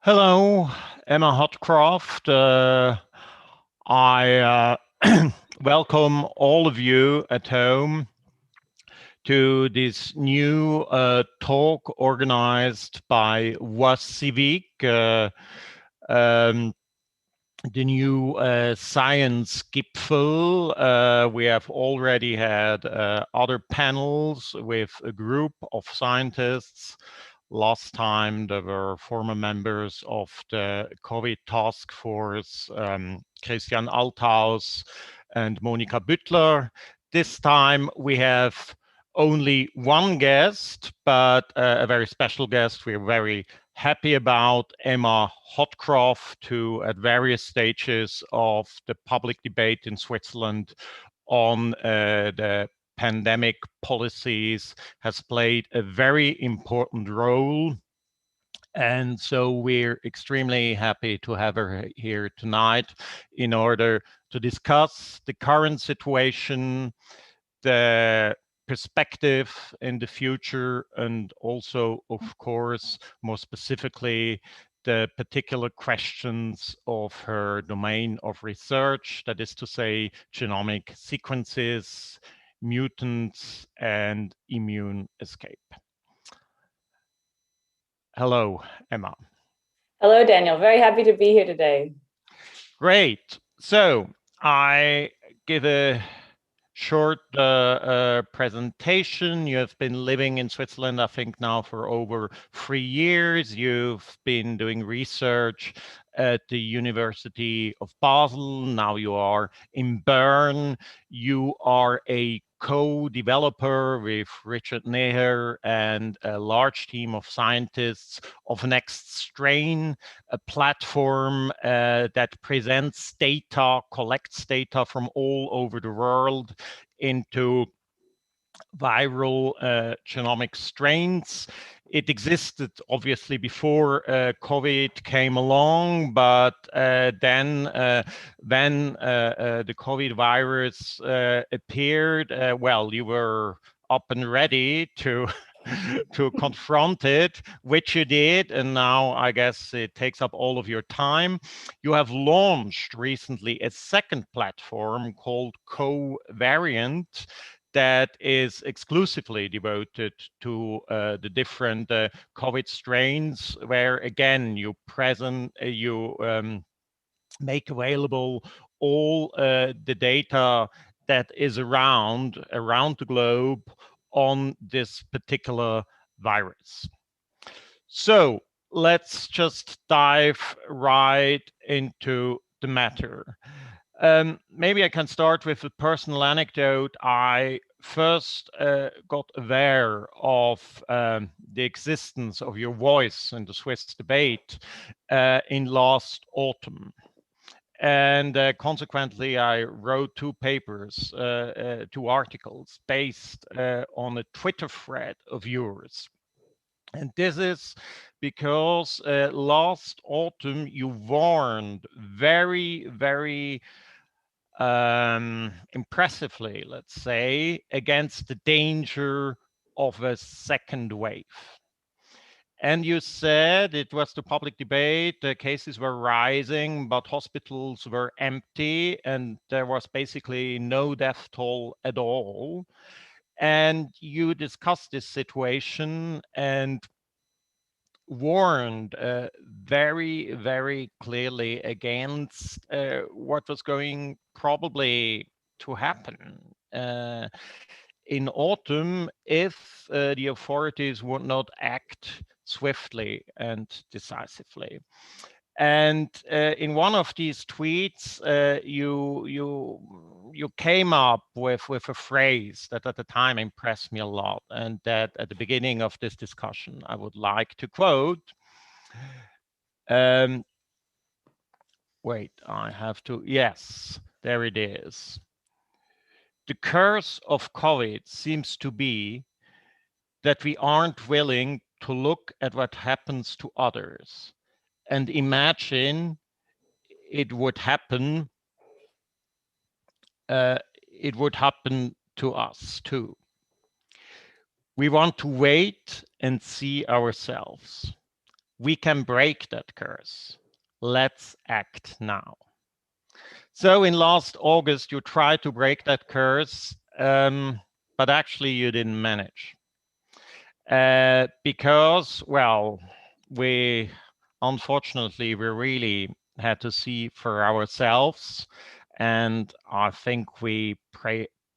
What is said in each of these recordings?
Hello, Emma Hodcroft. I welcome all of you at home to this new talk organized by Was Civic, the new Science Gipfel. We have already had other panels with a group of scientists. Last time there were former members of the COVID task force, Christian Althaus and Monika Büttler. This time we have only one guest, but a very special guest. We're very happy about Emma Hodcroft, who at various stages of the public debate in Switzerland on the pandemic policies has played a very important role. And so we're extremely happy to have her here tonight in order to discuss the current situation, the perspective in the future, and also, of course, more specifically, the particular questions of her domain of research, that is to say, genomic sequences, mutants, and immune escape. Hello, Emma. Hello, Daniel. Very happy to be here today. Great. So I give a short presentation. You have been living in Switzerland, I think, now for over 3 years. You've been doing research at the University of Basel. Now you are in Bern. You are a co-developer with Richard Neher and a large team of scientists of Next Strain, a platform that presents data, collects data from all over the world into viral genomic strains. It existed obviously before COVID came along, but then when the COVID virus appeared, well, you were up and ready to to confront it, which you did, and now I guess it takes up all of your time. You have launched recently a second platform called Covariant that is exclusively devoted to the different COVID strains, where again you make available all the data that is around the globe on this particular virus. So let's just dive right into the matter. Maybe I can start with a personal anecdote. I first got aware of the existence of your voice in the Swiss debate in last autumn. And consequently, I wrote two papers, two articles based on a Twitter thread of yours. And this is because last autumn you warned very, very impressively, let's say, against the danger of a second wave. And you said it was the public debate, the cases were rising, but hospitals were empty, and there was basically no death toll at all. And you discussed this situation and warned very, very clearly against what was going probably to happen in autumn if the authorities would not act swiftly and decisively. And in one of these tweets, you came up with a phrase that at the time impressed me a lot, and that at the beginning of this discussion I would like to quote. Wait, I have to. Yes, there it is. The curse of COVID seems to be that we aren't willing to look at what happens to others and imagine it would happen to us too. We want to wait and see ourselves. we can break that curse. Let's act now. So in last August, you tried to break that curse, but actually you didn't manage. Because, well, unfortunately, we really had to see for ourselves, and I think we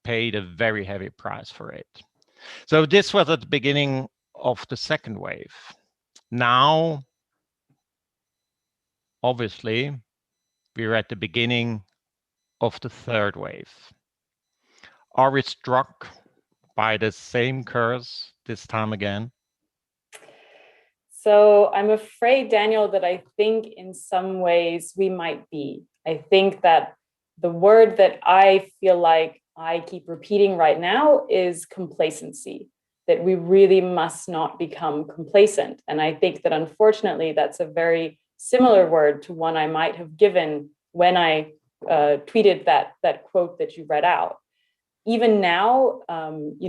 paid a very heavy price for it. So this was at the beginning of the second wave. Now, obviously, we're at the beginning of the third wave. Are we struck by the same curse this time again? So I'm afraid, Daniel, that I think in some ways we might be. I think that the word that I feel like I keep repeating right now is complacency, that we really must not become complacent. And I think that unfortunately, that's a very similar word to one I might have given when I tweeted that quote that you read out. Even now,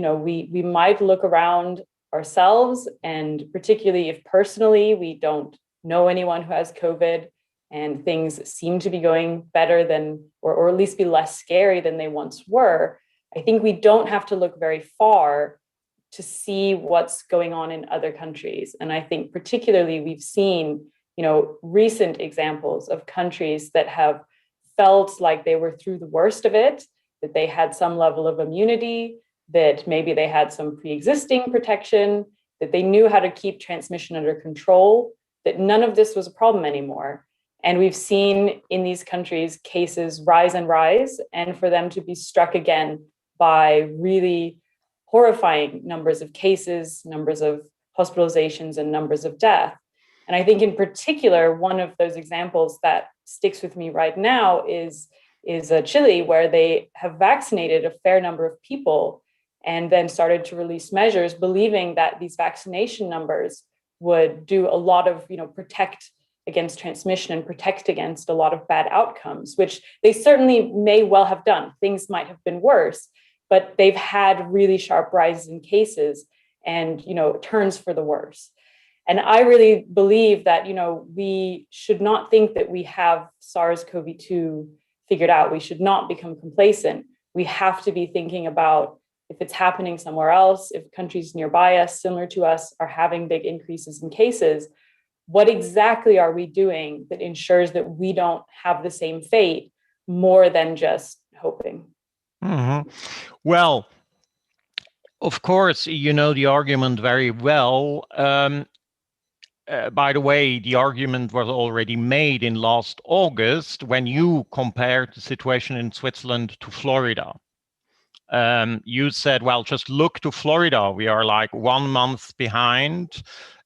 we might look around ourselves, and particularly if personally we don't know anyone who has COVID and things seem to be going better than, or at least be less scary than they once were, I think we don't have to look very far to see what's going on in other countries. And I think particularly we've seen, recent examples of countries that have felt like they were through the worst of it, that they had some level of immunity, that maybe they had some pre-existing protection, that they knew how to keep transmission under control, that none of this was a problem anymore. And we've seen in these countries cases rise and rise, and for them to be struck again by really horrifying numbers of cases, numbers of hospitalizations, and numbers of death. And I think in particular, one of those examples that sticks with me right now is Chile, where they have vaccinated a fair number of people and then started to release measures, believing that these vaccination numbers would do a lot of, protect against transmission and protect against a lot of bad outcomes, which they certainly may well have done. Things might have been worse, but they've had really sharp rises in cases and, turns for the worse. And I really believe that, we should not think that we have SARS-CoV-2 figured out. We should not become complacent. We have to be thinking about if it's happening somewhere else, if countries nearby us, similar to us, are having big increases in cases, what exactly are we doing that ensures that we don't have the same fate more than just hoping? Mm-hmm. Well, of course, you know the argument very well. By the way, the argument was already made in last August when you compared the situation in Switzerland to Florida. You said, well, just look to Florida. We are like 1 month behind,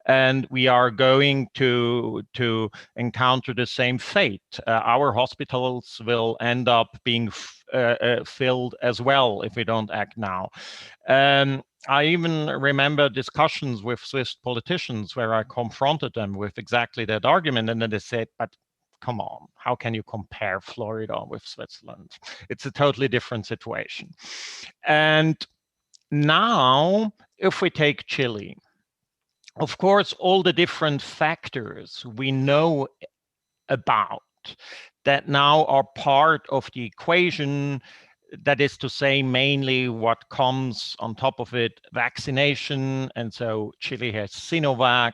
and we are going to encounter the same fate. Our hospitals will end up being filled as well if we don't act now. I even remember discussions with Swiss politicians where I confronted them with exactly that argument, and then they said, but come on, how can you compare Florida with Switzerland? It's a totally different situation. And now, if we take Chile, of course, all the different factors we know about that now are part of the equation. That is to say, mainly what comes on top of it, vaccination. And so Chile has Sinovac,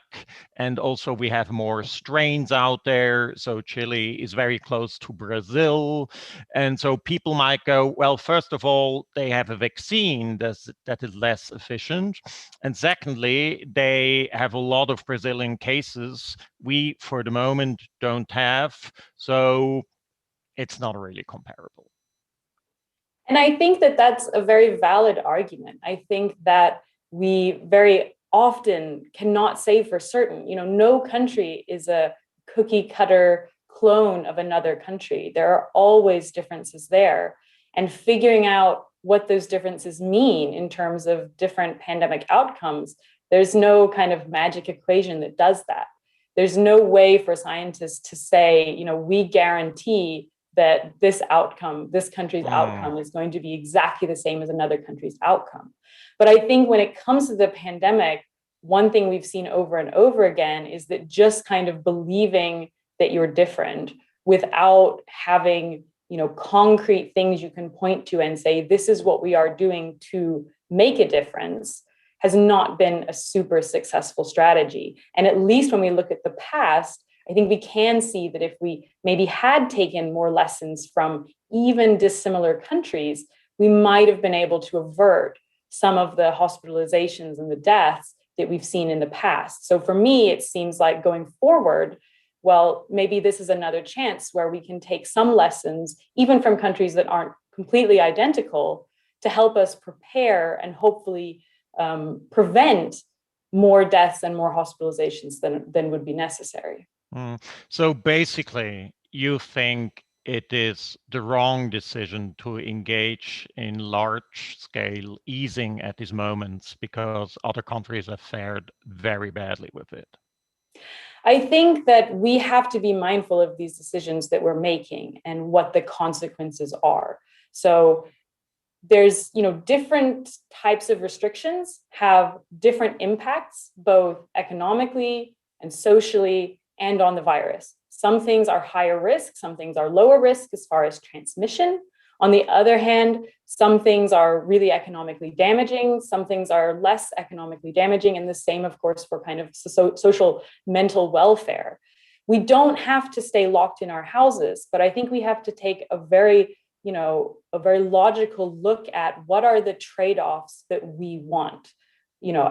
and also we have more strains out there. So Chile is very close to Brazil. And so people might go, well, first of all, they have a vaccine that is less efficient. And secondly, they have a lot of Brazilian cases we, for the moment, don't have. So it's not really comparable. And I think that that's a very valid argument. I think that we very often cannot say for certain, no country is a cookie cutter clone of another country. There are always differences there. And figuring out what those differences mean in terms of different pandemic outcomes, there's no kind of magic equation that does that. There's no way for scientists to say, we guarantee that this country's outcome is going to be exactly the same as another country's outcome. But I think when it comes to the pandemic, one thing we've seen over and over again is that just kind of believing that you're different without having, concrete things you can point to and say, this is what we are doing to make a difference, has not been a super successful strategy. And at least when we look at the past, I think we can see that if we maybe had taken more lessons from even dissimilar countries, we might have been able to avert some of the hospitalizations and the deaths that we've seen in the past. So for me, it seems like going forward, well, maybe this is another chance where we can take some lessons, even from countries that aren't completely identical, to help us prepare and hopefully prevent more deaths and more hospitalizations than would be necessary. So basically, you think it is the wrong decision to engage in large-scale easing at these moments because other countries have fared very badly with it? I think that we have to be mindful of these decisions that we're making and what the consequences are. So there's, different types of restrictions have different impacts, both economically and socially and on the virus. Some things are higher risk, some things are lower risk as far as transmission. On the other hand, some things are really economically damaging, some things are less economically damaging, and the same, of course, for kind of social mental welfare. We don't have to stay locked in our houses, but I think we have to take a very logical look at what are the trade-offs that we want,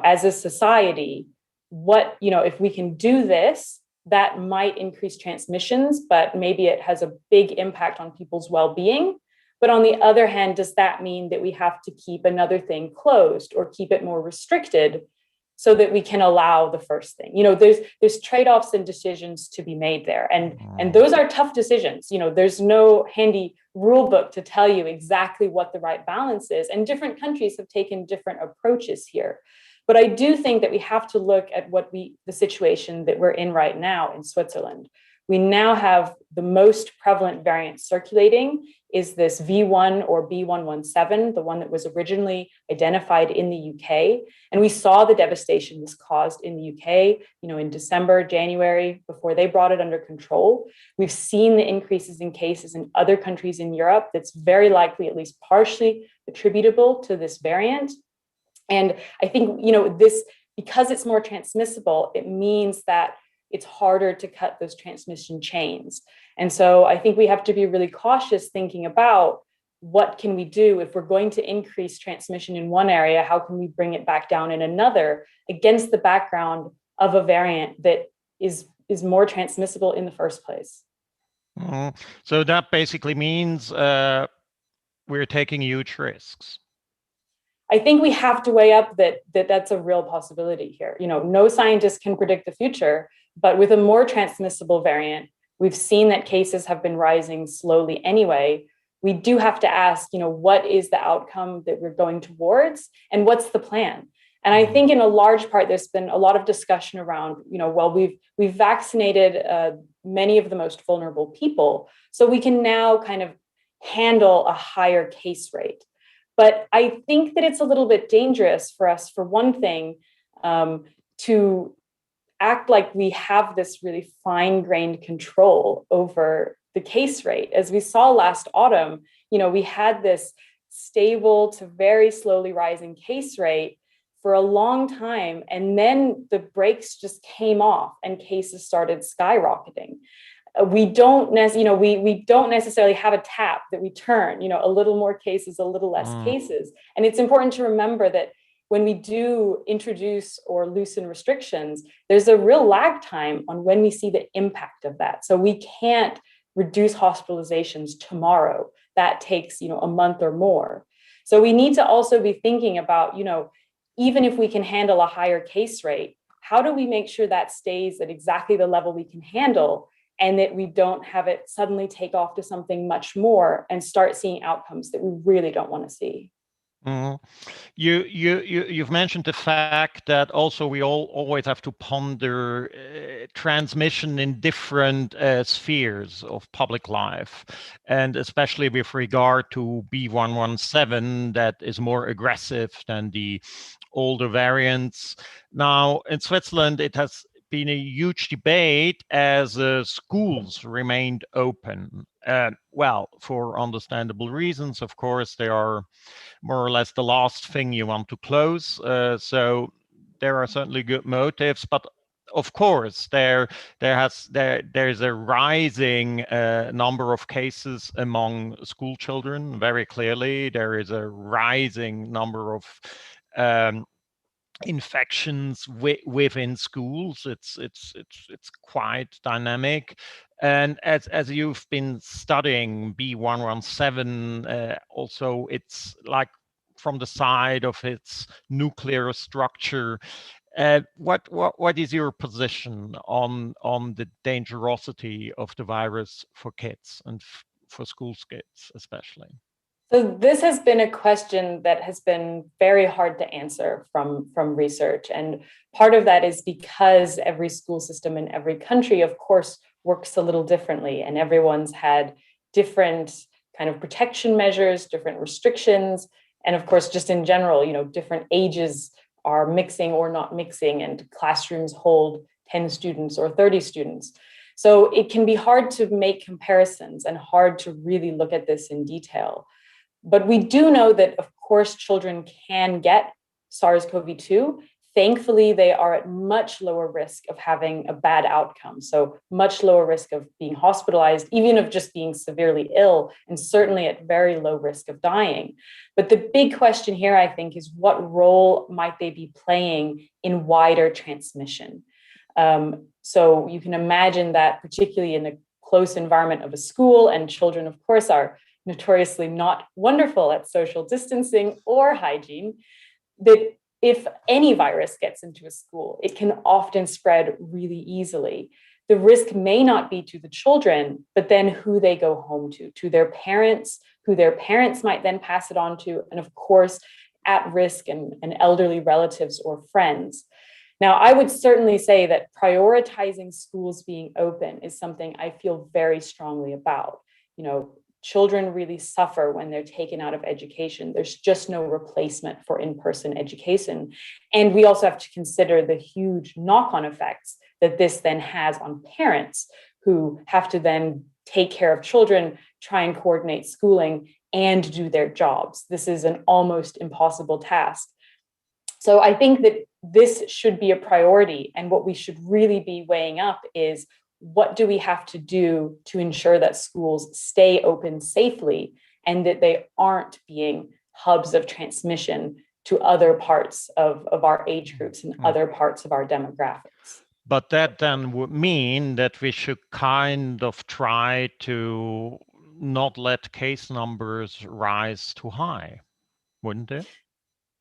as a society. If we can do this, that might increase transmissions, but maybe it has a big impact on people's well-being. But on the other hand, does that mean that we have to keep another thing closed or keep it more restricted so that we can allow the first thing? There's trade-offs and decisions to be made there. And those are tough decisions. There's no handy rule book to tell you exactly what the right balance is. And different countries have taken different approaches here. But I do think that we have to look at the situation that we're in right now in Switzerland. We now have the most prevalent variant circulating is this V1 or B117, the one that was originally identified in the UK. And we saw the devastation this caused in the UK, in December, January, before they brought it under control. We've seen the increases in cases in other countries in Europe that's very likely, at least partially attributable to this variant. And I think, because it's more transmissible, it means that it's harder to cut those transmission chains. And so I think we have to be really cautious thinking about what can we do if we're going to increase transmission in one area, how can we bring it back down in another against the background of a variant that is more transmissible in the first place. So that basically means we're taking huge risks. I think we have to weigh up that's a real possibility here. No scientist can predict the future, but with a more transmissible variant, we've seen that cases have been rising slowly anyway. We do have to ask, what is the outcome that we're going towards and what's the plan? And I think in a large part, there's been a lot of discussion around, we've vaccinated many of the most vulnerable people, so we can now kind of handle a higher case rate. But I think that it's a little bit dangerous for us, for one thing, to act like we have this really fine-grained control over the case rate. As we saw last autumn, we had this stable to very slowly rising case rate for a long time, and then the brakes just came off and cases started skyrocketing. We don't necessarily have a tap that we turn, a little more cases, a little less cases. And it's important to remember that when we do introduce or loosen restrictions, there's a real lag time on when we see the impact of that. So we can't reduce hospitalizations tomorrow. That takes, a month or more. So we need to also be thinking about, even if we can handle a higher case rate, how do we make sure that stays at exactly the level we can handle, and that we don't have it suddenly take off to something much more and start seeing outcomes that we really don't want to see. Mhm. You've mentioned the fact that also we always have to ponder transmission in different spheres of public life, and especially with regard to B.1.1.7, that is more aggressive than the older variants. Now, in Switzerland, it has been a huge debate as schools remained open. Well, for understandable reasons, of course, they are more or less the last thing you want to close. So there are certainly good motives, but of course there's a rising number of cases among school children. Very clearly, there is a rising number of um, infections within schools. It's quite dynamic. And as you've been studying B.1.1.7, also it's like from the side of its nuclear structure. What is your position on the dangerosity of the virus for kids and for school kids especially? So this has been a question that has been very hard to answer from research. And part of that is because every school system in every country, of course, works a little differently, and everyone's had different kind of protection measures, different restrictions, and of course, just in general, different ages are mixing or not mixing, and classrooms hold 10 students or 30 students. So it can be hard to make comparisons and hard to really look at this in detail. But we do know that, of course, children can get SARS-CoV-2. Thankfully, they are at much lower risk of having a bad outcome. So much lower risk of being hospitalized, even of just being severely ill, and certainly at very low risk of dying. But the big question here, I think, is what role might they be playing in wider transmission? So you can imagine that particularly in the close environment of a school, and children, of course, are notoriously not wonderful at social distancing or hygiene, that if any virus gets into a school, it can often spread really easily. The risk may not be to the children, but then who they go home to their parents, who their parents might then pass it on to, and of course, at risk and elderly relatives or friends. Now, I would certainly say that prioritizing schools being open is something I feel very strongly about. Children really suffer when they're taken out of education. There's just no replacement for in-person education. And we also have to consider the huge knock-on effects that this then has on parents who have to then take care of children, try and coordinate schooling, and do their jobs. This is an almost impossible task. So I think that this should be a priority. And what we should really be weighing up is, what do we have to do to ensure that schools stay open safely and that they aren't being hubs of transmission to other parts of our age groups and other parts of our demographics? But that then would mean that we should kind of try to not let case numbers rise too high, wouldn't it?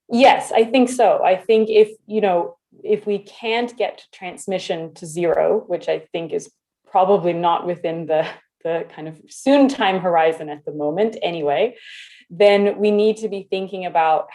Yes, I think so. I think if we can't get transmission to zero, which I think is probably not within the kind of soon time horizon at the moment anyway, then we need to be thinking about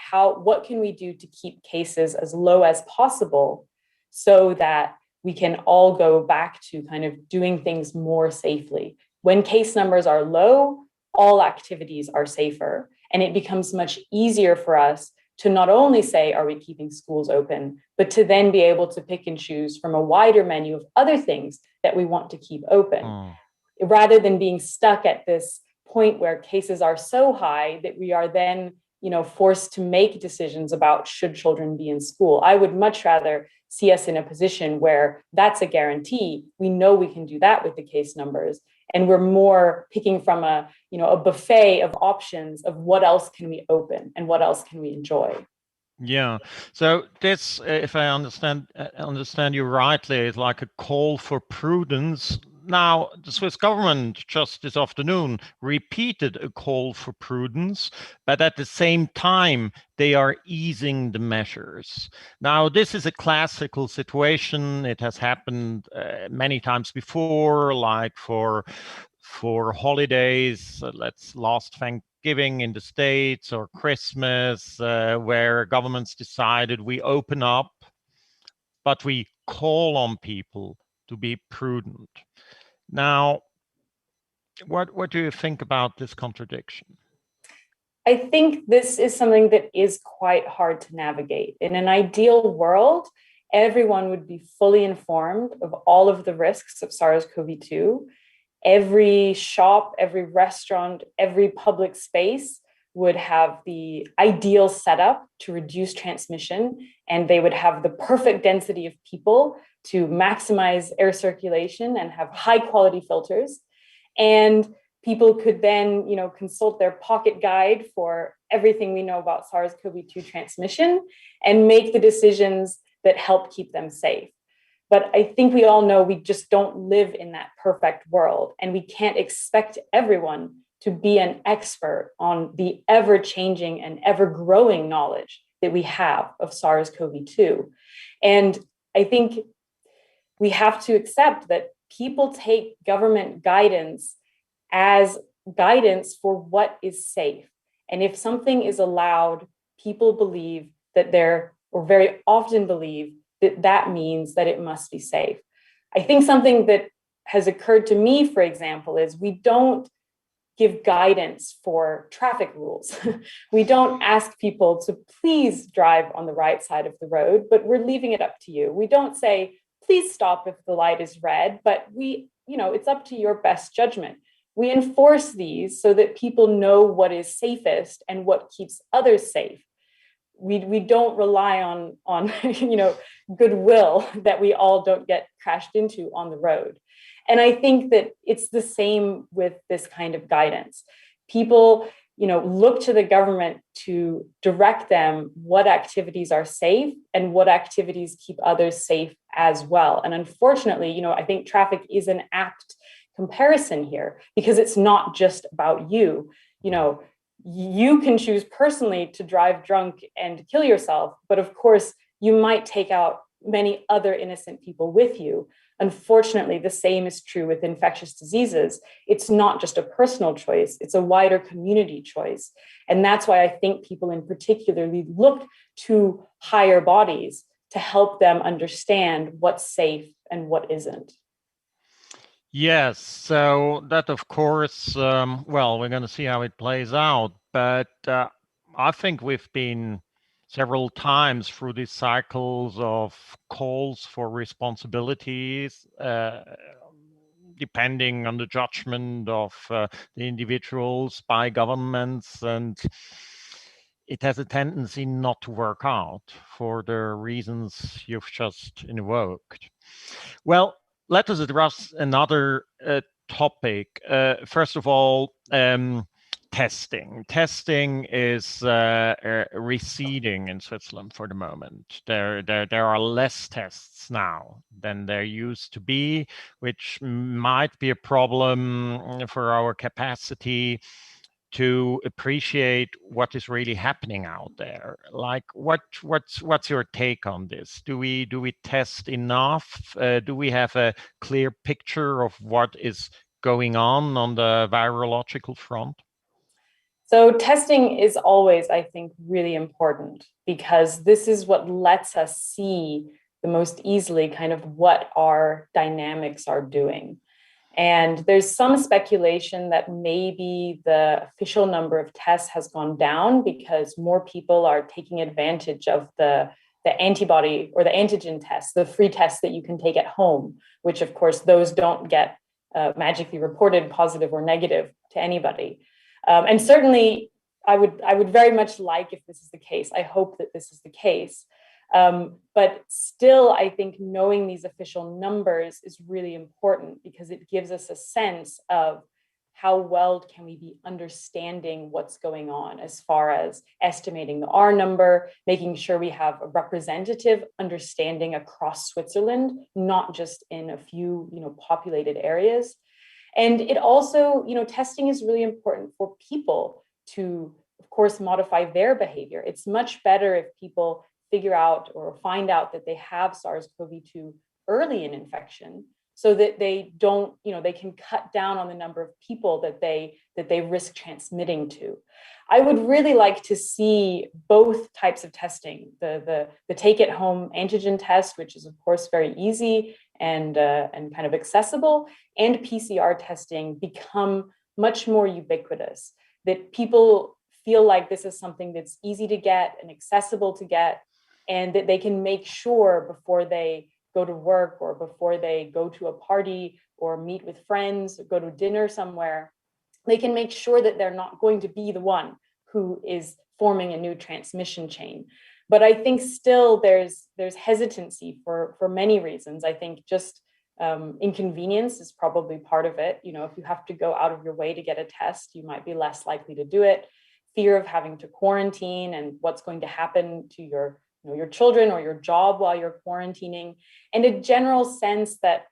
what can we do to keep cases as low as possible so that we can all go back to kind of doing things more safely. When case numbers are low, all activities are safer, and it becomes much easier for us to not only say, are we keeping schools open, but to then be able to pick and choose from a wider menu of other things that we want to keep open, rather than being stuck at this point where cases are so high that we are then forced to make decisions about should children be in school. I would much rather see us in a position where that's a guarantee. We know we can do that with the case numbers, and we're more picking from a buffet of options of what else can we open and what else can we enjoy. Yeah. So this, if I understand you rightly, is like a call for prudence. Now, the Swiss government just this afternoon repeated a call for prudence, but at the same time, they are easing the measures. Now, this is a classical situation. It has happened many times before, like for holidays. Let's last Thanksgiving in the States or Christmas, where governments decided we open up, but we call on people to be prudent. Now, what do you think about this contradiction? I think this is something that is quite hard to navigate. In an ideal world, everyone would be fully informed of all of the risks of SARS-CoV-2. Every shop, every restaurant, every public space would have the ideal setup to reduce transmission, and they would have the perfect density of people to maximize air circulation and have high quality filters. And people could then, consult their pocket guide for everything we know about SARS-CoV-2 transmission and make the decisions that help keep them safe. But I think we all know we just don't live in that perfect world, and we can't expect everyone to be an expert on the ever-changing and ever-growing knowledge that we have of SARS-CoV-2. And I think we have to accept that people take government guidance as guidance for what is safe. And if something is allowed, people believe that or very often believe that means that it must be safe. I think something that has occurred to me, for example, is we don't give guidance for traffic rules. We don't ask people to please drive on the right side of the road, but we're leaving it up to you. We don't say, please stop if the light is red, but it's up to your best judgment. We enforce these so that people know what is safest and what keeps others safe. We don't rely on goodwill that we all don't get crashed into on the road. And I think that it's the same with this kind of guidance. People, look to the government to direct them what activities are safe and what activities keep others safe as well. And unfortunately, I think traffic is an apt comparison here because it's not just about you. You can choose personally to drive drunk and kill yourself, but of course, you might take out many other innocent people with you. Unfortunately, the same is true with infectious diseases. It's not just a personal choice, it's a wider community choice. And that's why I think people in particular look to higher bodies to help them understand what's safe and what isn't. Yes, so that of course, we're going to see how it plays out. But I think we've been several times through these cycles of calls for responsibilities, depending on the judgment of the individuals by governments. And it has a tendency not to work out for the reasons you've just invoked. Well, let us address another topic. First of all, testing. Testing is receding in Switzerland for the moment. There are less tests now than there used to be, which might be a problem for our capacity to appreciate what is really happening out there. Like, what's your take on this? Do we test enough? Do we have a clear picture of what is going on the virological front? So testing is always, I think, really important because this is what lets us see the most easily kind of what our dynamics are doing. And there's some speculation that maybe the official number of tests has gone down because more people are taking advantage of the antibody or the antigen tests, the free tests that you can take at home, which of course those don't get magically reported positive or negative to anybody. And certainly I would very much like if this is the case. I hope that this is the case. But still, I think knowing these official numbers is really important because it gives us a sense of how well can we be understanding what's going on as far as estimating the R number, making sure we have a representative understanding across Switzerland, not just in a few, populated areas. And it also, testing is really important for people to, of course, modify their behavior. It's much better if people figure out or find out that they have SARS-CoV-2 early in infection so that they don't, they can cut down on the number of people that they risk transmitting to. I would really like to see both types of testing, the take-it-home antigen test, which is of course very easy and kind of accessible, and PCR testing become much more ubiquitous, that people feel like this is something that's easy to get and accessible to get, and that they can make sure before they go to work or before they go to a party or meet with friends or go to dinner somewhere, they can make sure that they're not going to be the one who is forming a new transmission chain. But I think still there's hesitancy for many reasons. I think just inconvenience is probably part of it. If you have to go out of your way to get a test, you might be less likely to do it. Fear of having to quarantine and what's going to happen to your children or your job while you're quarantining, and a general sense that,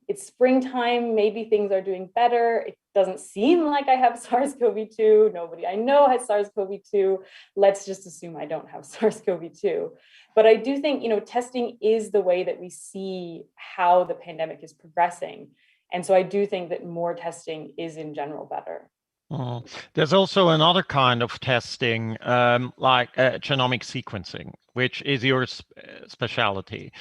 it's springtime, maybe things are doing better. It doesn't seem like I have SARS-CoV-2. Nobody I know has SARS-CoV-2. Let's just assume I don't have SARS-CoV-2. But I do think, testing is the way that we see how the pandemic is progressing. And so I do think that more testing is in general better. There's also another kind of testing, like genomic sequencing, which is your specialty.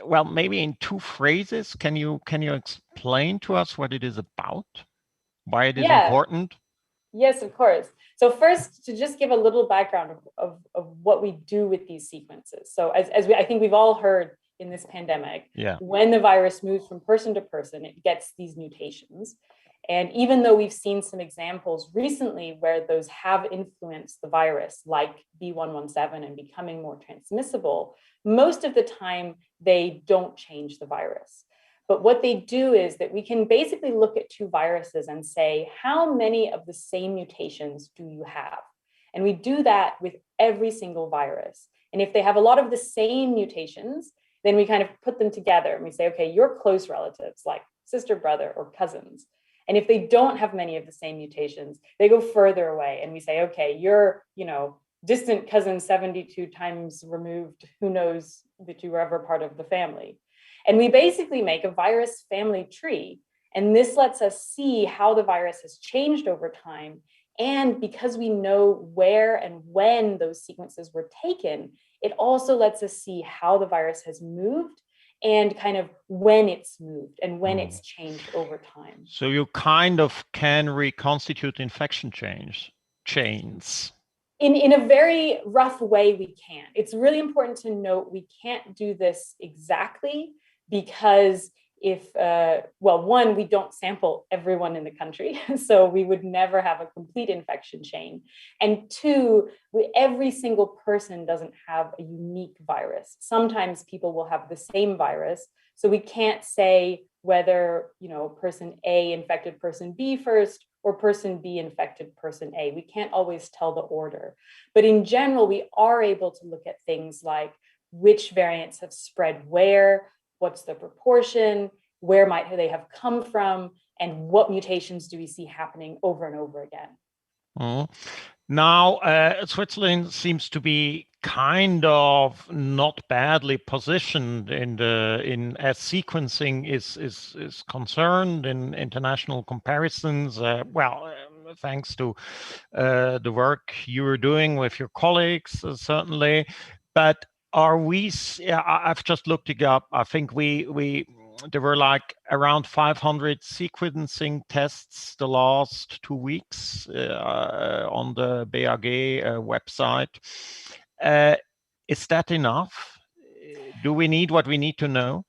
Well, maybe in two phrases, can you explain to us what it is about, why it is important? Yes, of course. So first, to just give a little background of what we do with these sequences. So I think we've all heard in this pandemic, when the virus moves from person to person, it gets these mutations. And even though we've seen some examples recently where those have influenced the virus, like B117 and becoming more transmissible, most of the time they don't change the virus. But what they do is that we can basically look at two viruses and say, how many of the same mutations do you have? And we do that with every single virus. And if they have a lot of the same mutations, then we kind of put them together and we say, okay, you're close relatives, like sister, brother, or cousins. And if they don't have many of the same mutations, they go further away. And we say, okay, you're, distant cousin 72 times removed, who knows that you were ever part of the family. And we basically make a virus family tree. And this lets us see how the virus has changed over time. And because we know where and when those sequences were taken, it also lets us see how the virus has moved and kind of when it's moved and when it's changed over time. So you kind of can reconstitute infection chains. In a very rough way, we can. It's really important to note we can't do this exactly because one, we don't sample everyone in the country, so we would never have a complete infection chain. And two, every single person doesn't have a unique virus. Sometimes people will have the same virus, so we can't say whether, person A infected person B first or person B infected person A. We can't always tell the order. But in general, we are able to look at things like which variants have spread where, what's the proportion, where might they have come from, and what mutations do we see happening over and over again. Now, Switzerland seems to be kind of not badly positioned as sequencing is concerned in international comparisons. Thanks to the work you were doing with your colleagues, certainly. But are we? I've just looked it up. I think there were like around 500 sequencing tests the last 2 weeks on the BAG website. Is that enough? Do we need what we need to know?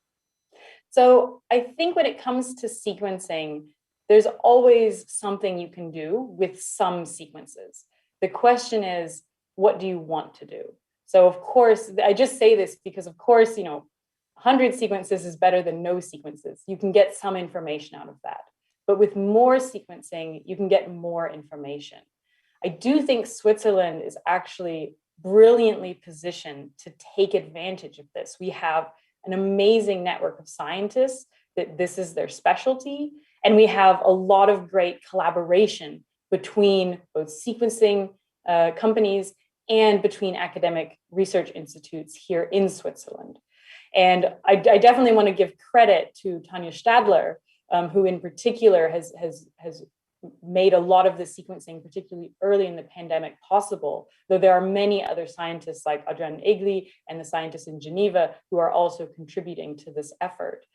So I think when it comes to sequencing, there's always something you can do with some sequences. The question is, what do you want to do? So of course, I just say this because of course, 100 sequences is better than no sequences. You can get some information out of that. But with more sequencing, you can get more information. I do think Switzerland is actually brilliantly positioned to take advantage of this. We have an amazing network of scientists that this is their specialty. And we have a lot of great collaboration between both sequencing companies and between academic research institutes here in Switzerland. And I definitely want to give credit to Tanja Stadler, who in particular has made a lot of the sequencing, particularly early in the pandemic, possible, though there are many other scientists like Adrian Egli and the scientists in Geneva who are also contributing to this effort.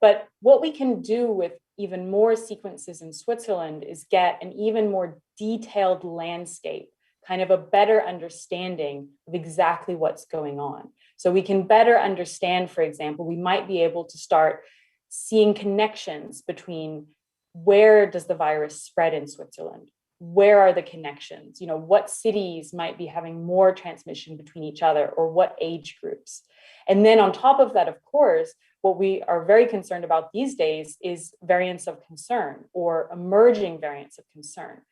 But what we can do with even more sequences in Switzerland is get an even more detailed landscape, kind of a better understanding of exactly what's going on. So we can better understand, for example, we might be able to start seeing connections between where does the virus spread in Switzerland? Where are the connections? What cities might be having more transmission between each other, or what age groups? And then on top of that, of course, what we are very concerned about these days is variants of concern or emerging variants of concern.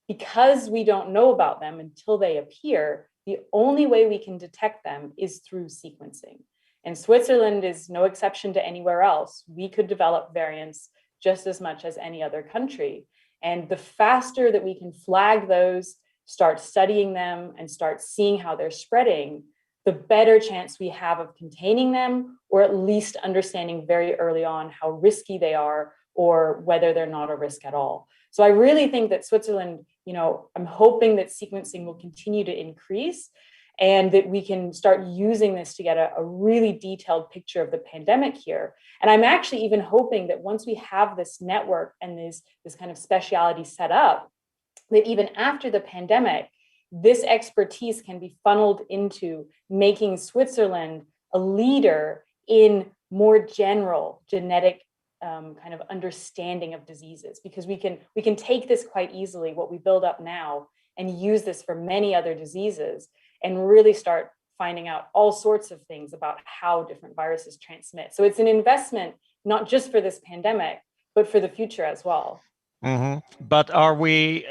Because we don't know about them until they appear, the only way we can detect them is through sequencing. And Switzerland is no exception to anywhere else. We could develop variants just as much as any other country. And the faster that we can flag those, start studying them, and start seeing how they're spreading, the better chance we have of containing them, or at least understanding very early on how risky they are, or whether they're not a risk at all. So I really think that Switzerland, I'm hoping that sequencing will continue to increase, and that we can start using this to get a really detailed picture of the pandemic here. And I'm actually even hoping that once we have this network and this kind of speciality set up, that even after the pandemic, this expertise can be funneled into making Switzerland a leader in more general genetic kind of understanding of diseases, because we can take this quite easily, what we build up now, and use this for many other diseases, and really start finding out all sorts of things about how different viruses transmit. So it's an investment, not just for this pandemic, but for the future as well. Mm-hmm. But are we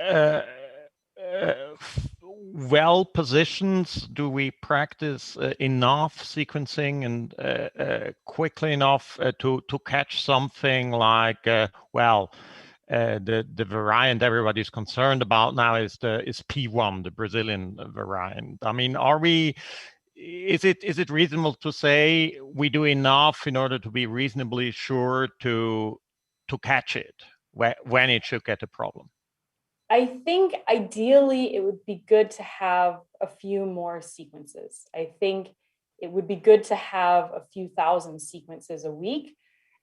well positioned? Do we practice enough sequencing and quickly enough to catch something like, the variant everybody's concerned about now is P1, the Brazilian variant? I mean, is it reasonable to say we do enough in order to be reasonably sure to catch it when it should get a problem? I think ideally it would be good to have a few more sequences. I think it would be good to have a few thousand sequences a week.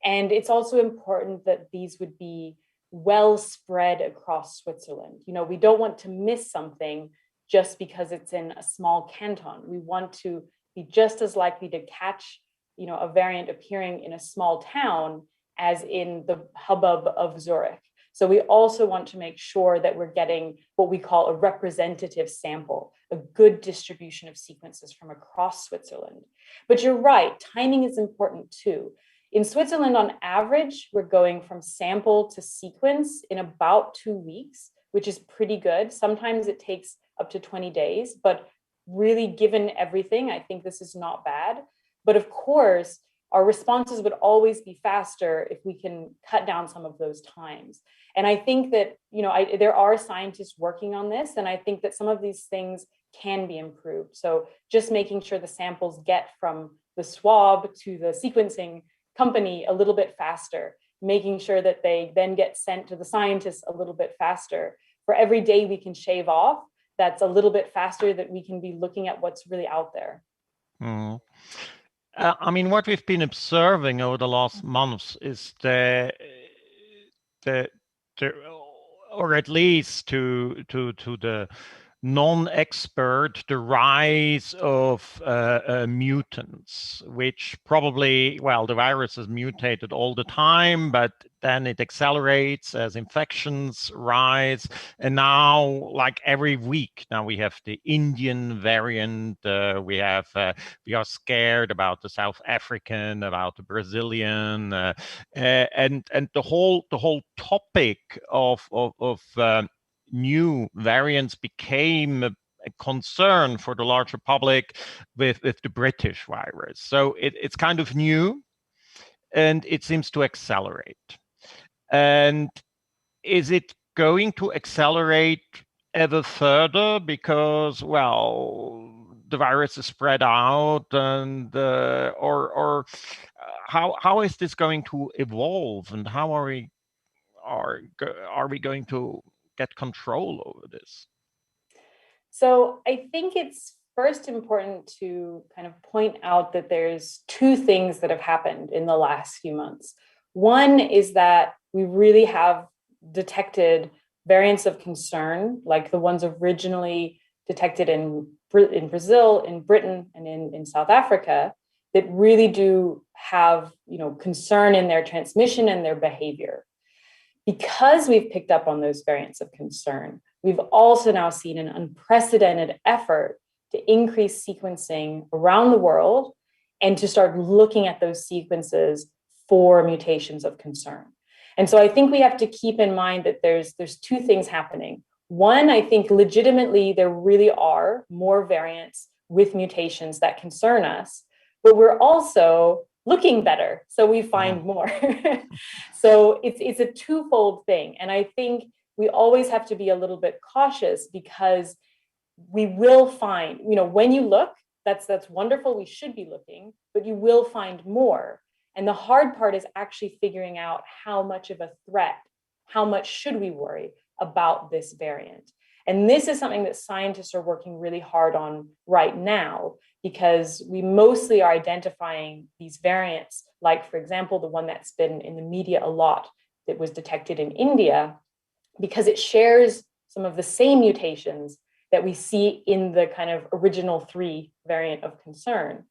And it's also important that these would be well spread across Switzerland. We don't want to miss something just because it's in a small canton. We want to be just as likely to catch, a variant appearing in a small town as in the hubbub of Zurich. So we also want to make sure that we're getting what we call a representative sample, a good distribution of sequences from across Switzerland. But you're right, timing is important too. In Switzerland, on average, we're going from sample to sequence in about 2 weeks, which is pretty good. Sometimes it takes up to 20 days, but really given everything, I think this is not bad. But of course, our responses would always be faster if we can cut down some of those times. And I think that, there are scientists working on this, and I think that some of these things can be improved. So just making sure the samples get from the swab to the sequencing company a little bit faster, making sure that they then get sent to the scientists a little bit faster. For every day we can shave off, that's a little bit faster that we can be looking at what's really out there. Mm. I mean, what we've been observing over the last months is the or at least to the non-expert, the rise of mutants, which probably, the virus is mutated all the time, but then it accelerates as infections rise. And now, like every week, now we have the Indian variant, we are scared about the South African, about the Brazilian, and the whole topic of new variants became a concern for the larger public with the British virus. So it's kind of new, and it seems to accelerate. And is it going to accelerate ever further? Because, the the virus is spread out, and or how is this going to evolve, and how are we going to get control over this? So I think it's first important to kind of point out that there's two things that have happened in the last few months. One is that we really have detected variants of concern, like the ones originally detected in Brazil, in Britain, and in South Africa, that really do have, concern in their transmission and their behavior. Because we've picked up on those variants of concern, we've also now seen an unprecedented effort to increase sequencing around the world and to start looking at those sequences for mutations of concern. And so I think we have to keep in mind that there's two things happening. One, I think legitimately there really are more variants with mutations that concern us, but we're also looking better, so we find more. So it's a twofold thing. And I think we always have to be a little bit cautious, because we will find, when you look, that's wonderful, we should be looking, but you will find more. And the hard part is actually figuring out how much of a threat, how much should we worry about this variant. And this is something that scientists are working really hard on right now, because we mostly are identifying these variants, like, for example, the one that's been in the media a lot that was detected in India, because it shares some of the same mutations that we see in the kind of original 3 variant of concern.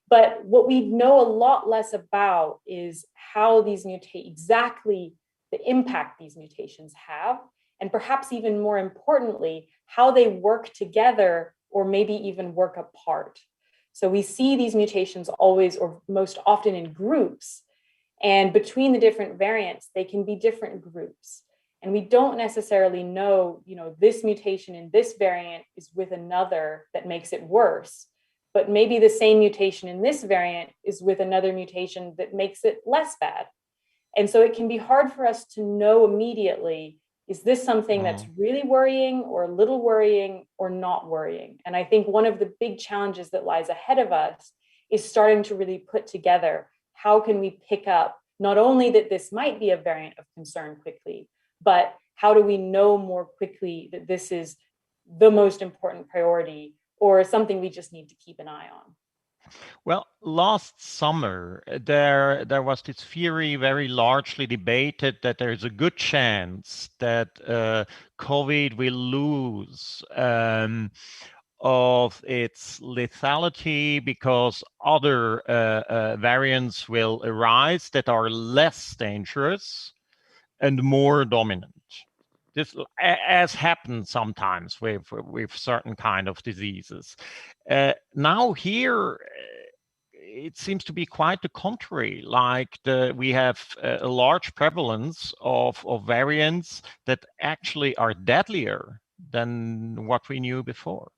But what we know a lot less about is how these exactly the impact these mutations have, and perhaps even more importantly, how they work together or maybe even work apart. So we see these mutations always, or most often, in groups, and between the different variants, they can be different groups. And we don't necessarily know, this mutation in this variant is with another that makes it worse, but maybe the same mutation in this variant is with another mutation that makes it less bad. And so it can be hard for us to know immediately, is this something that's really worrying or a little worrying or not worrying? And I think one of the big challenges that lies ahead of us is starting to really put together, how can we pick up not only that this might be a variant of concern quickly, but how do we know more quickly that this is the most important priority or something we just need to keep an eye on? Well, last summer, there was this theory very largely debated that there is a good chance that COVID will lose of its lethality because other variants will arise that are less dangerous and more dominant. This, as happens sometimes with certain kind of diseases. Now here, it seems to be quite the contrary. Like we have a large prevalence of variants that actually are deadlier than what we knew before.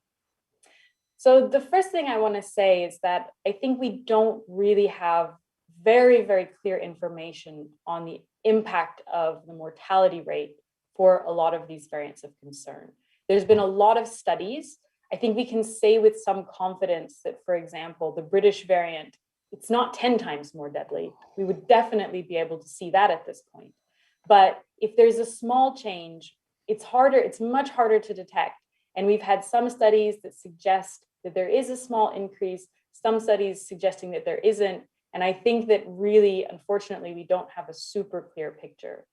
So the first thing I want to say is that I think we don't really have very, very clear information on the impact of the mortality rate for a lot of these variants of concern. There's been a lot of studies. I think we can say with some confidence that, for example, the British variant, it's not 10 times more deadly. We would definitely be able to see that at this point. But if there's a small change, it's much harder to detect. And we've had some studies that suggest that there is a small increase, some studies suggesting that there isn't. And I think that really, unfortunately, we don't have a super clear picture.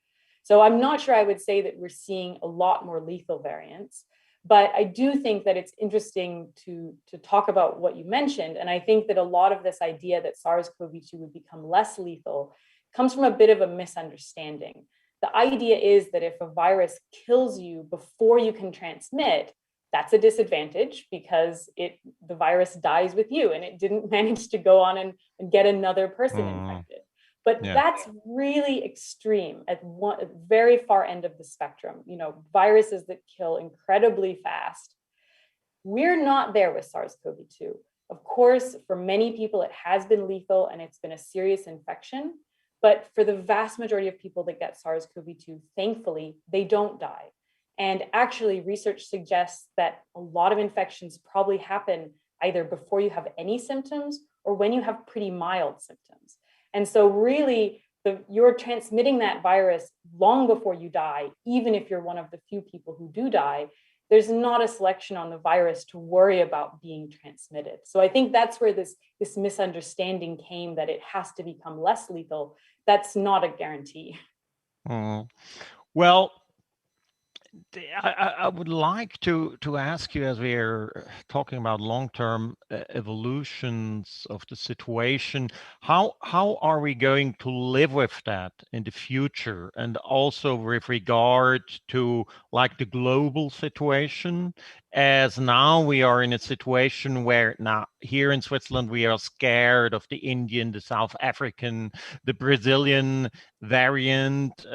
So I'm not sure I would say that we're seeing a lot more lethal variants, but I do think that it's interesting to talk about what you mentioned. And I think that a lot of this idea that SARS-CoV-2 would become less lethal comes from a bit of a misunderstanding. The idea is that if a virus kills you before you can transmit, that's a disadvantage because the virus dies with you and it didn't manage to go on and get another person infected. But that's really extreme at the very far end of the spectrum. Viruses that kill incredibly fast. We're not there with SARS-CoV-2. Of course, for many people, it has been lethal and it's been a serious infection. But for the vast majority of people that get SARS-CoV-2, thankfully, they don't die. And actually, research suggests that a lot of infections probably happen either before you have any symptoms or when you have pretty mild symptoms. And so really, you're transmitting that virus long before you die, even if you're one of the few people who do die. There's not a selection on the virus to worry about being transmitted. So I think that's where this misunderstanding came, that it has to become less lethal. That's not a guarantee. Well, I would like to ask you, as we are talking about long-term evolutions of the situation, how are we going to live with that in the future, and also with regard to like the global situation, as now we are in a situation where now here in Switzerland we are scared of the Indian, the South African, the Brazilian variant.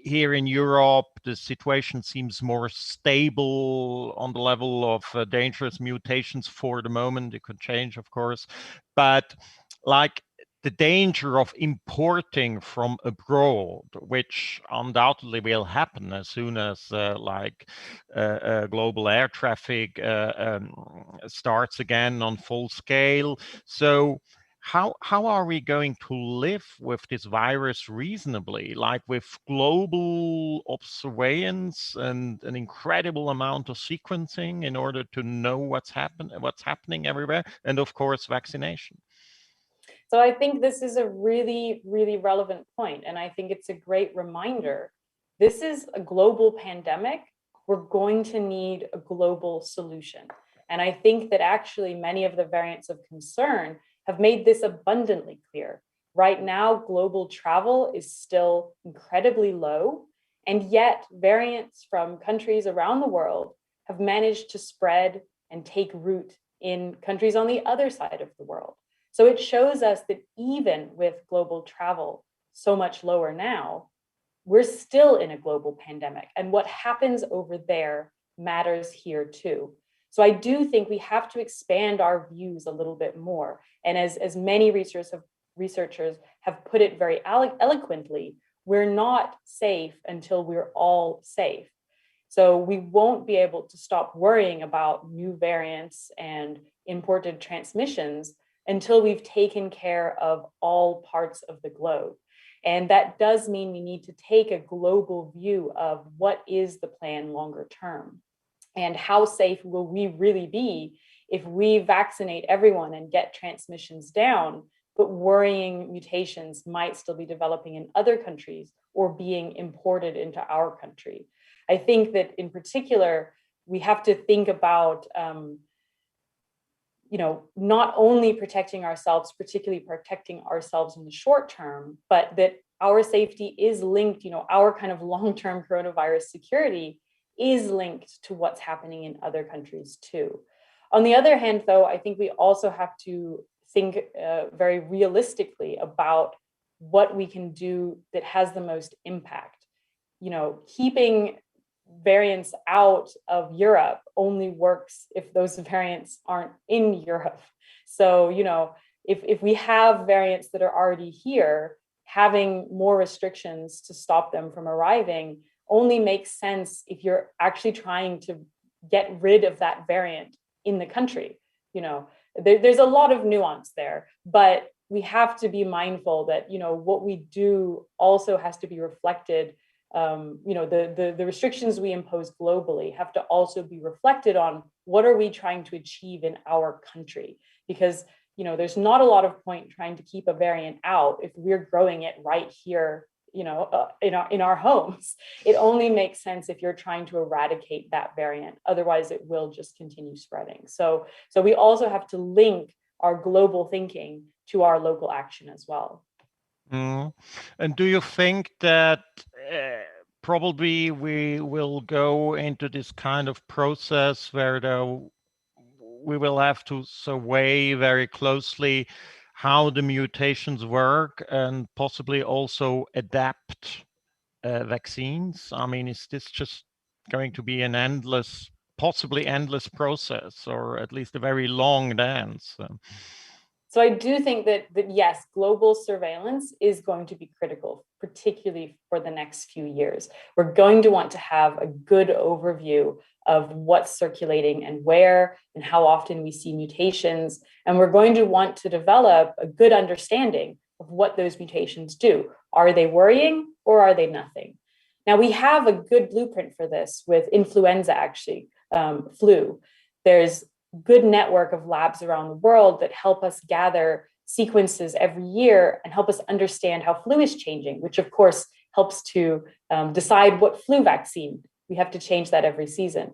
Here in Europe, the situation seems more stable on the level of dangerous mutations for the moment. It could change, of course, but like the danger of importing from abroad, which undoubtedly will happen as soon as global air traffic starts again on full scale. So how are we going to live with this virus reasonably, like with global observance and an incredible amount of sequencing in order to know what's happening everywhere, and of course vaccination? So I think this is a really, really relevant point, and I think it's a great reminder. This is a global pandemic. We're going to need a global solution. And I think that actually many of the variants of concern have made this abundantly clear. Right now, global travel is still incredibly low, and yet variants from countries around the world have managed to spread and take root in countries on the other side of the world. So it shows us that even with global travel so much lower now, we're still in a global pandemic, and what happens over there matters here too. So I do think we have to expand our views a little bit more. And as many researchers have put it very eloquently, we're not safe until we're all safe. So we won't be able to stop worrying about new variants and imported transmissions until we've taken care of all parts of the globe. And that does mean we need to take a global view of what is the plan longer term, and how safe will we really be if we vaccinate everyone and get transmissions down, but worrying mutations might still be developing in other countries or being imported into our country. I think that in particular, we have to think about not only protecting ourselves, particularly protecting ourselves in the short term, but that our safety is linked, our kind of long-term coronavirus security is linked to what's happening in other countries too. On the other hand, though, I think we also have to think very realistically about what we can do that has the most impact. Keeping variants out of Europe only works if those variants aren't in Europe. So, if we have variants that are already here, having more restrictions to stop them from arriving only makes sense if you're actually trying to get rid of that variant in the country. There's a lot of nuance there, but we have to be mindful that, what we do also has to be reflected. The restrictions we impose globally have to also be reflected on what are we trying to achieve in our country, because there's not a lot of point trying to keep a variant out if we're growing it right here in our homes. It only makes sense if you're trying to eradicate that variant. Otherwise, it will just continue spreading. So we also have to link our global thinking to our local action as well. Mm. And do you think that probably we will go into this kind of process where we will have to survey very closely how the mutations work and possibly also adapt vaccines? I mean, is this just going to be an possibly endless process, or at least a very long dance? So I do think that yes, global surveillance is going to be critical, particularly for the next few years. We're going to want to have a good overview of what's circulating and where and how often we see mutations. And we're going to want to develop a good understanding of what those mutations do. Are they worrying or are they nothing? Now, we have a good blueprint for this with influenza, actually, flu. There's a good network of labs around the world that help us gather sequences every year and help us understand how flu is changing, which of course helps to decide what flu vaccine. We have to change that every season.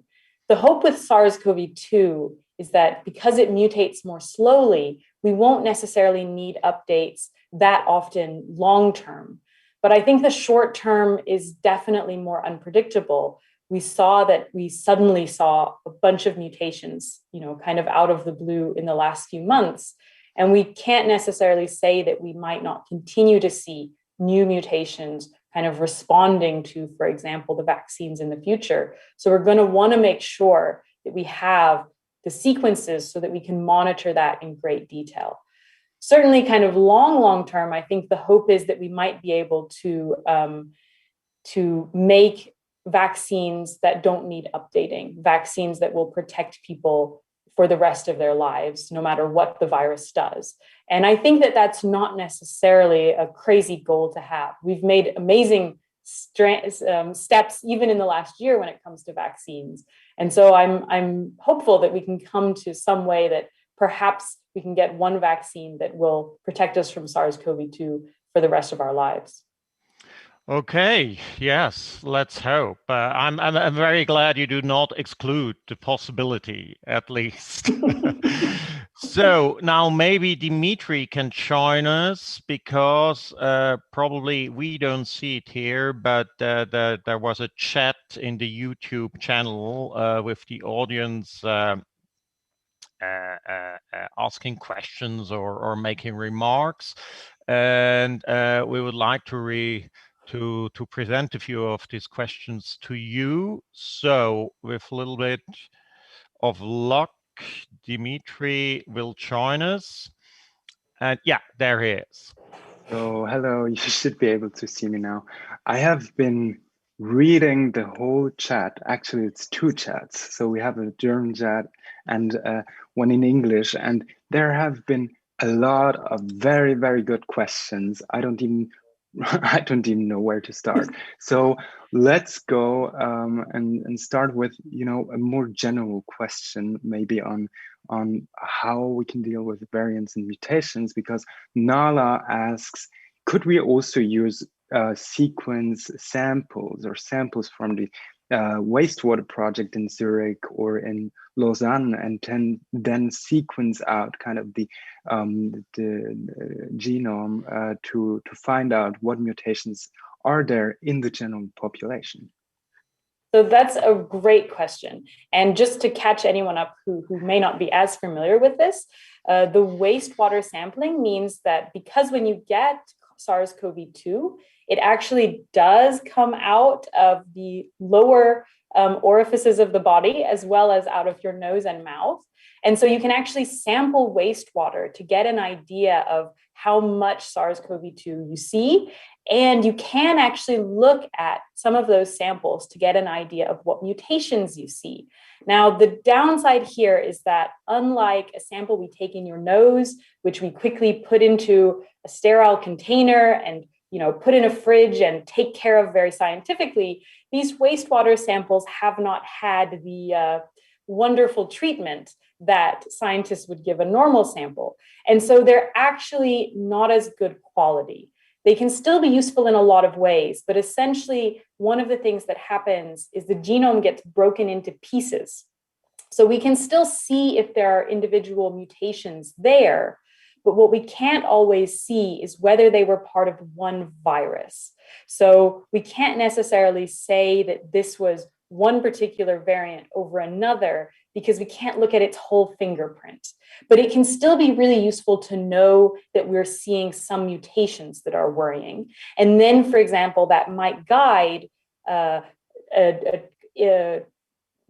The hope with SARS-CoV-2 is that because it mutates more slowly, we won't necessarily need updates that often long term. But I think the short term is definitely more unpredictable. We suddenly saw a bunch of mutations, kind of out of the blue in the last few months. And we can't necessarily say that we might not continue to see new mutations kind of responding to, for example, the vaccines in the future. So we're going to want to make sure that we have the sequences so that we can monitor that in great detail. Certainly kind of long term, I think the hope is that we might be able to make vaccines that don't need updating, vaccines that will protect people for the rest of their lives, no matter what the virus does. And I think that that's not necessarily a crazy goal to have. We've made amazing steps even in the last year when it comes to vaccines. And so I'm hopeful that we can come to some way that perhaps we can get one vaccine that will protect us from SARS-CoV-2 for the rest of our lives. Okay, yes, let's hope. I'm very glad you do not exclude the possibility, at least. So now maybe Dimitri can join us because probably we don't see it here, but there was a chat in the YouTube channel with the audience asking questions or making remarks, and we would like to present a few of these questions to you. So with a little bit of luck, Dimitri will join us. And yeah, there he is. So hello, you should be able to see me now. I have been reading the whole chat. Actually, it's two chats. So we have a German chat and one in English. And there have been a lot of very, very good questions. I don't even know where to start. So let's go and start with, a more general question, maybe on how we can deal with variants and mutations, because Nala asks, could we also use sequence samples or samples from the wastewater project in Zurich or in Lausanne, and then sequence out kind of the genome to find out what mutations are there in the general population? So that's a great question. And just to catch anyone up who may not be as familiar with this, the wastewater sampling means that because when you get SARS-CoV-2, it actually does come out of the lower orifices of the body, as well as out of your nose and mouth. And so you can actually sample wastewater to get an idea of how much SARS-CoV-2 you see. And you can actually look at some of those samples to get an idea of what mutations you see. Now, the downside here is that unlike a sample we take in your nose, which we quickly put into a sterile container and put in a fridge and take care of very scientifically, these wastewater samples have not had the wonderful treatment that scientists would give a normal sample. And so they're actually not as good quality. They can still be useful in a lot of ways, but essentially one of the things that happens is the genome gets broken into pieces. So we can still see if there are individual mutations there, but what we can't always see is whether they were part of one virus. So we can't necessarily say that this was one particular variant over another because we can't look at its whole fingerprint. But it can still be really useful to know that we're seeing some mutations that are worrying. And then, for example, that might guide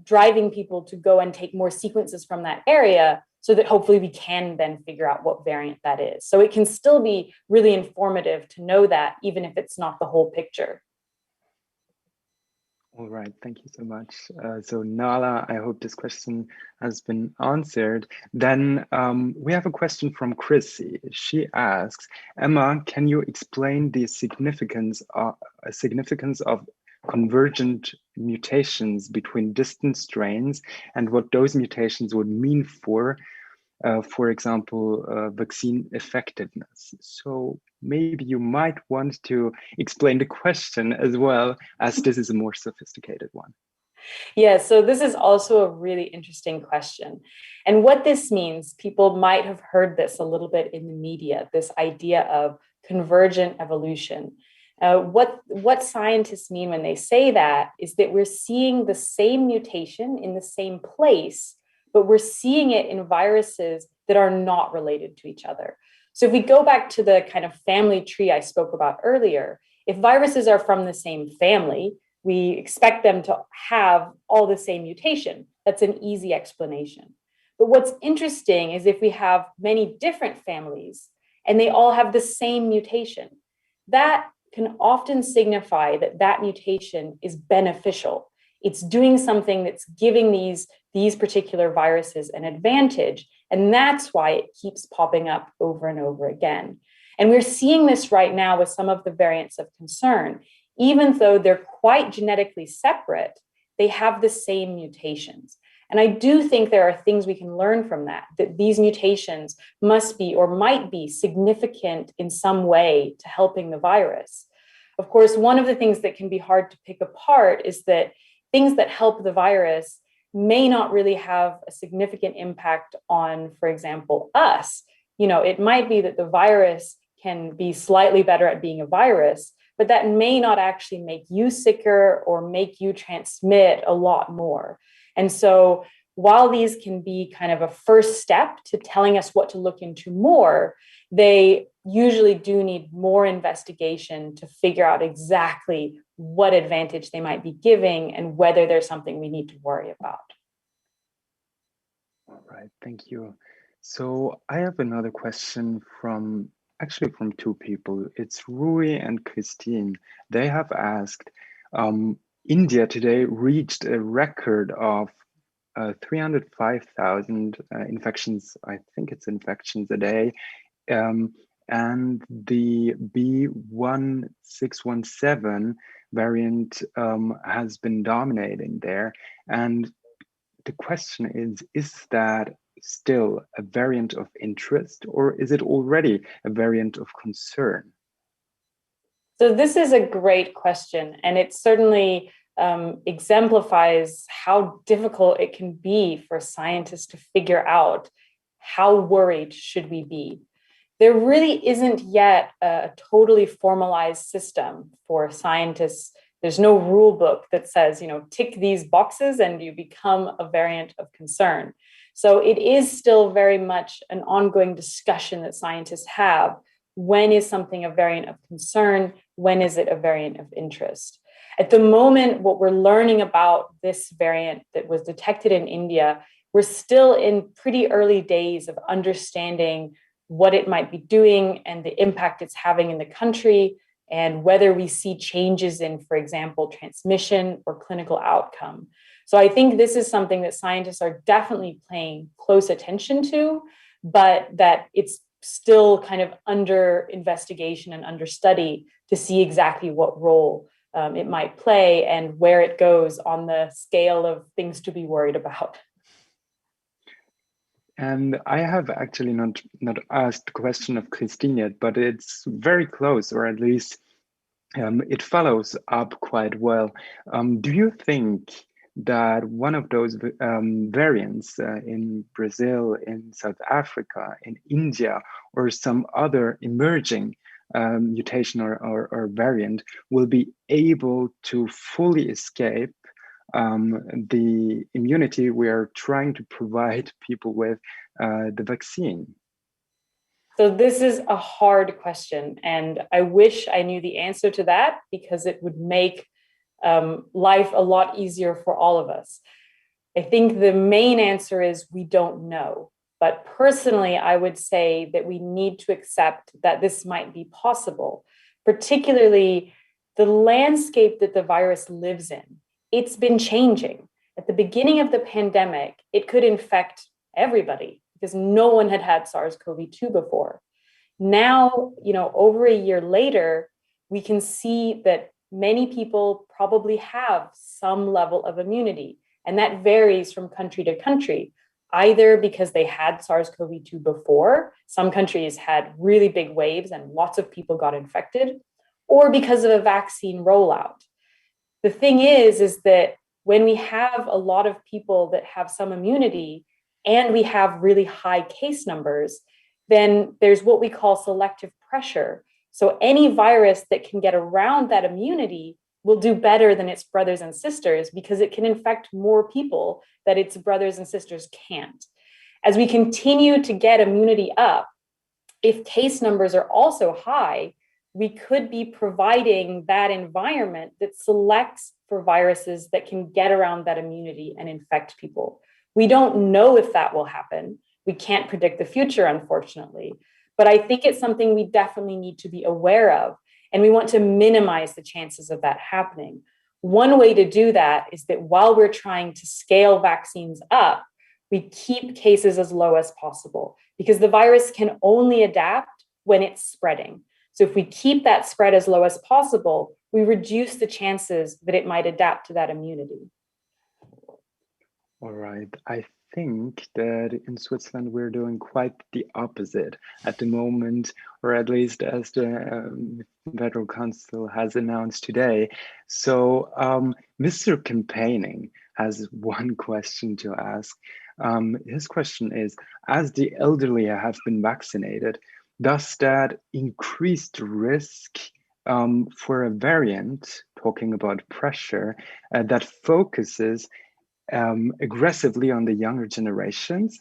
driving people to go and take more sequences from that area so that hopefully we can then figure out what variant that is. So it can still be really informative to know that, even if it's not the whole picture. All right, thank you so much. So Nala, I hope this question has been answered. Then we have a question from Chrissy. She asks, Emma, can you explain the significance of convergent mutations between distant strains and what those mutations would mean for example, vaccine effectiveness? So maybe you might want to explain the question as well, as this is a more sophisticated one. Yeah, so this is also a really interesting question. And what this means, people might have heard this a little bit in the media, this idea of convergent evolution. What scientists mean when they say that is that we're seeing the same mutation in the same place, but we're seeing it in viruses that are not related to each other. So if we go back to the kind of family tree I spoke about earlier, if viruses are from the same family, we expect them to have all the same mutation. That's an easy explanation. But what's interesting is if we have many different families and they all have the same mutation, that can often signify that that mutation is beneficial. It's doing something that's giving these particular viruses an advantage. And that's why it keeps popping up over and over again. And we're seeing this right now with some of the variants of concern. Even though they're quite genetically separate, they have the same mutations. And I do think there are things we can learn from that these mutations must be or might be significant in some way to helping the virus. Of course, one of the things that can be hard to pick apart is that things that help the virus may not really have a significant impact on, for example, us. It might be that the virus can be slightly better at being a virus, but that may not actually make you sicker or make you transmit a lot more. And so while these can be kind of a first step to telling us what to look into more, they usually do need more investigation to figure out exactly what advantage they might be giving and whether there's something we need to worry about. All right, thank you. So I have another question from two people. It's Rui and Christine. They have asked, India today reached a record of 305,000 infections. I think it's infections a day. And the B1617 variant has been dominating there. And the question is that still a variant of interest, or is it already a variant of concern? So this is a great question, and it certainly exemplifies how difficult it can be for scientists to figure out how worried should we be. There really isn't yet a totally formalized system for scientists. There's no rule book that says, tick these boxes and you become a variant of concern. So it is still very much an ongoing discussion that scientists have. When is something a variant of concern? When is it a variant of interest? At the moment, what we're learning about this variant that was detected in India, we're still in pretty early days of understanding what it might be doing and the impact it's having in the country, and whether we see changes in, for example, transmission or clinical outcome. So I think this is something that scientists are definitely paying close attention to, but that it's still kind of under investigation and under study to see exactly what role it might play and where it goes on the scale of things to be worried about. And I have actually not asked the question of Christine yet, but it's very close, or at least it follows up quite well. Do you think that one of those variants in Brazil, in South Africa, in India, or some other emerging mutation or variant will be able to fully escape the immunity we are trying to provide people with the vaccine? So this is a hard question, and I wish I knew the answer to that, because it would make life a lot easier for all of us. I think the main answer is we don't know. But personally, I would say that we need to accept that this might be possible, particularly the landscape that the virus lives in it's been changing. At the beginning of the pandemic, it could infect everybody because no one had had SARS-CoV-2 before. Now, over a year later, we can see that many people probably have some level of immunity, and that varies from country to country, either because they had SARS-CoV-2 before, some countries had really big waves and lots of people got infected, or because of a vaccine rollout. The thing is that when we have a lot of people that have some immunity and we have really high case numbers, then there's what we call selective pressure. So any virus that can get around that immunity will do better than its brothers and sisters because it can infect more people that its brothers and sisters can't. As we continue to get immunity up, if case numbers are also high, we could be providing that environment that selects for viruses that can get around that immunity and infect people. We don't know if that will happen. We can't predict the future, unfortunately, but I think it's something we definitely need to be aware of, and we want to minimize the chances of that happening. One way to do that is that while we're trying to scale vaccines up, we keep cases as low as possible because the virus can only adapt when it's spreading. So if we keep that spread as low as possible, we reduce the chances that it might adapt to that immunity. All right. I think that in Switzerland, we're doing quite the opposite at the moment, or at least as the Federal Council has announced today. So Mr. Campaigning has one question to ask. His question is, as the elderly have been vaccinated, does that increase the risk for a variant, talking about pressure, that focuses aggressively on the younger generations?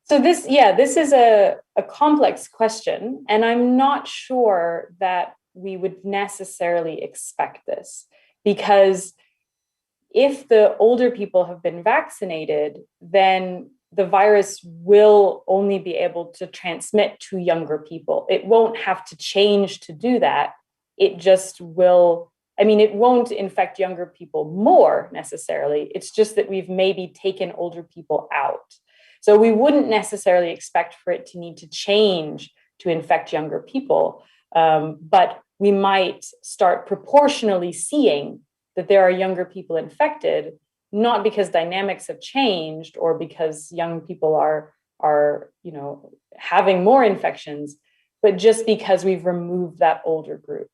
So this is a complex question, and I'm not sure that we would necessarily expect this, because if the older people have been vaccinated, then the virus will only be able to transmit to younger people. It won't have to change to do that. It just will. It won't infect younger people more necessarily. It's just that we've maybe taken older people out. So we wouldn't necessarily expect for it to need to change to infect younger people. But we might start proportionally seeing that there are younger people infected, not because dynamics have changed or because young people are having more infections, but just because we've removed that older group.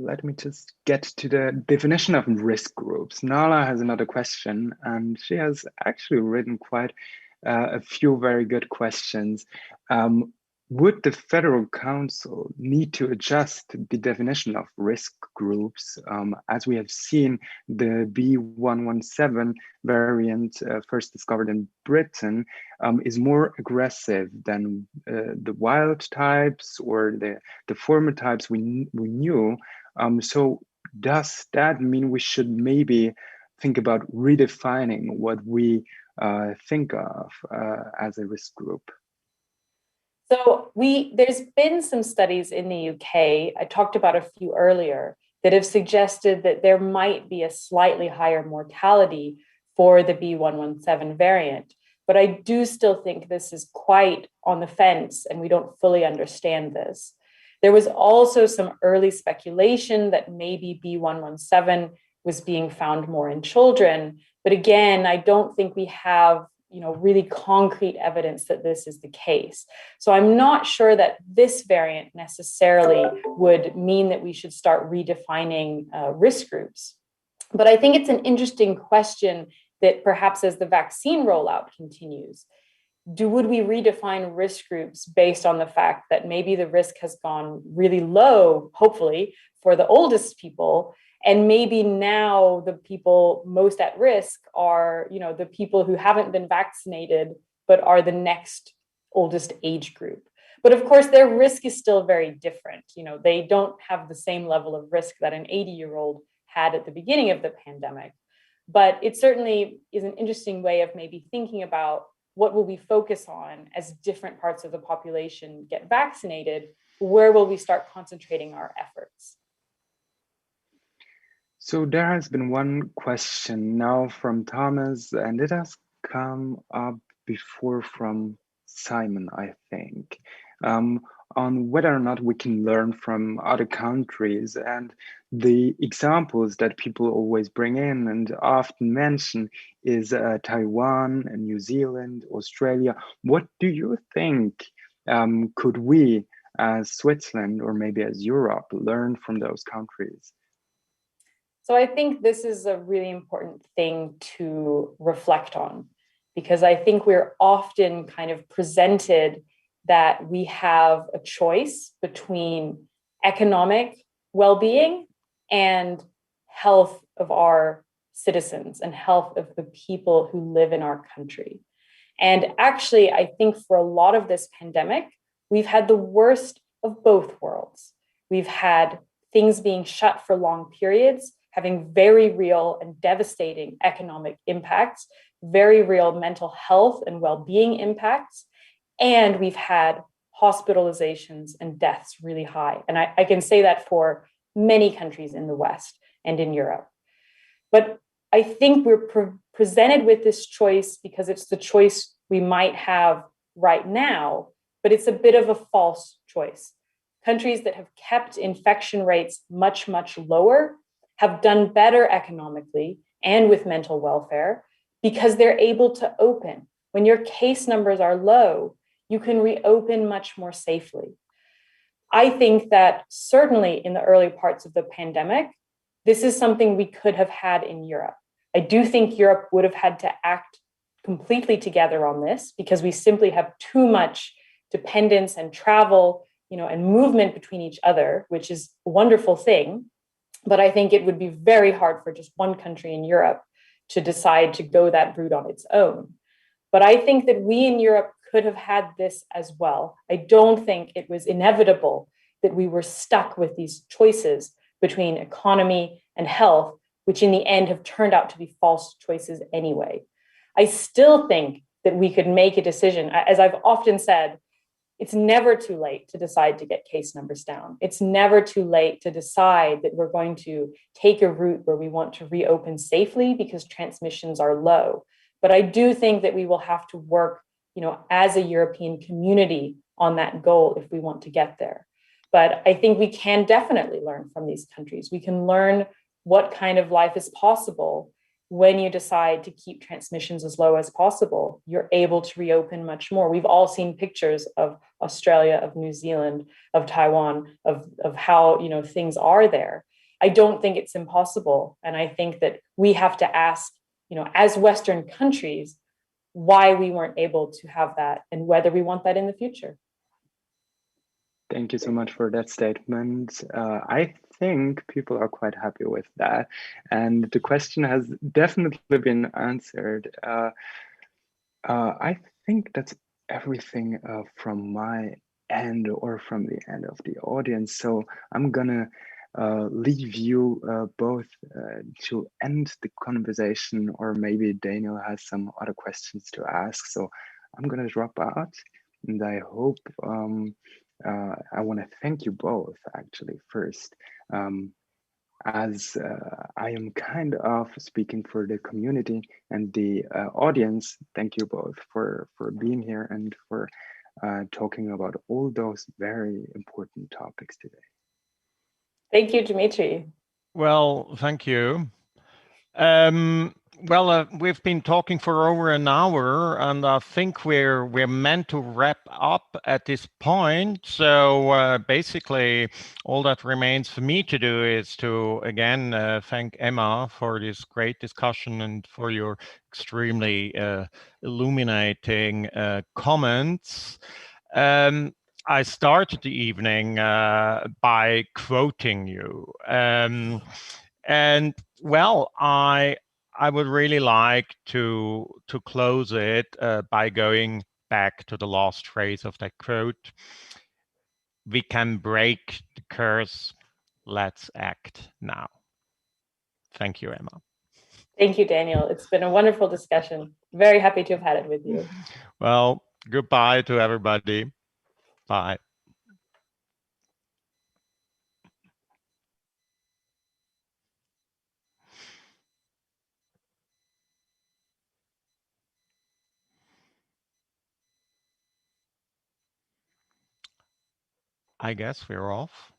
Let me just get to the definition of risk groups. Nala has another question, and she has actually written quite a few very good questions. Would the Federal Council need to adjust the definition of risk groups, as we have seen the B117 variant first discovered in Britain is more aggressive than the wild types or the former types we knew. So does that mean we should maybe think about redefining what we think of as a risk group? So there's been some studies in the UK, I talked about a few earlier, that have suggested that there might be a slightly higher mortality for the B117 variant. But I do still think this is quite on the fence and we don't fully understand this. There was also some early speculation that maybe B117 was being found more in children. But again, I don't think we have really concrete evidence that this is the case. So I'm not sure that this variant necessarily would mean that we should start redefining risk groups. But I think it's an interesting question that perhaps as the vaccine rollout continues, would we redefine risk groups based on the fact that maybe the risk has gone really low, hopefully, for the oldest people, and maybe now the people most at risk are, the people who haven't been vaccinated, but are the next oldest age group. But of course, their risk is still very different. They don't have the same level of risk that an 80-year-old had at the beginning of the pandemic. But it certainly is an interesting way of maybe thinking about what will we focus on as different parts of the population get vaccinated, where will we start concentrating our efforts? So there has been one question now from Thomas, and it has come up before from Simon, I think, on whether or not we can learn from other countries. And the examples that people always bring in and often mention is Taiwan and New Zealand, Australia. What do you think could we as Switzerland or maybe as Europe learn from those countries? So I think this is a really important thing to reflect on, because I think we're often kind of presented that we have a choice between economic well-being and health of our citizens and health of the people who live in our country. And actually, I think for a lot of this pandemic, we've had the worst of both worlds. We've had things being shut for long periods, having very real and devastating economic impacts, very real mental health and well-being impacts. And we've had hospitalizations and deaths really high. And I can say that for many countries in the West and in Europe. But I think we're presented with this choice because it's the choice we might have right now, but it's a bit of a false choice. Countries that have kept infection rates much, much lower have done better economically and with mental welfare because they're able to open. When your case numbers are low, you can reopen much more safely. I think that certainly in the early parts of the pandemic, this is something we could have had in Europe. I do think Europe would have had to act completely together on this because we simply have too much dependence and travel, and movement between each other, which is a wonderful thing. But I think it would be very hard for just one country in Europe to decide to go that route on its own. But I think that we in Europe could have had this as well. I don't think it was inevitable that we were stuck with these choices between economy and health, which in the end have turned out to be false choices anyway. I still think that we could make a decision. As I've often said, it's never too late to decide to get case numbers down. It's never too late to decide that we're going to take a route where we want to reopen safely because transmissions are low. But I do think that we will have to work, as a European community on that goal if we want to get there. But I think we can definitely learn from these countries. We can learn what kind of life is possible when you decide to keep transmissions as low as possible. You're able to reopen much more. We've all seen pictures of Australia, of New Zealand, of Taiwan, of how things are there. I don't think it's impossible. And I think that we have to ask, as Western countries, why we weren't able to have that and whether we want that in the future. Thank you so much for that statement. I think people are quite happy with that. And the question has definitely been answered. I think that's everything from my end or from the end of the audience. So I'm gonna leave you both to end the conversation, or maybe Daniel has some other questions to ask. So I'm gonna drop out, and I hope I want to thank you both actually first, as I am kind of speaking for the community and the audience. Thank you both for being here and for talking about all those very important topics today. Thank you, Dimitri. Well, thank you. We've been talking for over an hour, and I think we're meant to wrap up at this point. So basically, all that remains for me to do is to again thank Emma for this great discussion and for your extremely illuminating comments. I started the evening by quoting you. And well, I would really like to close it by going back to the last phrase of that quote. We can break the curse. Let's act now. Thank you, Emma. Thank you, Daniel. It's been a wonderful discussion. Very happy to have had it with you. Well, goodbye to everybody. Bye. I guess we're off.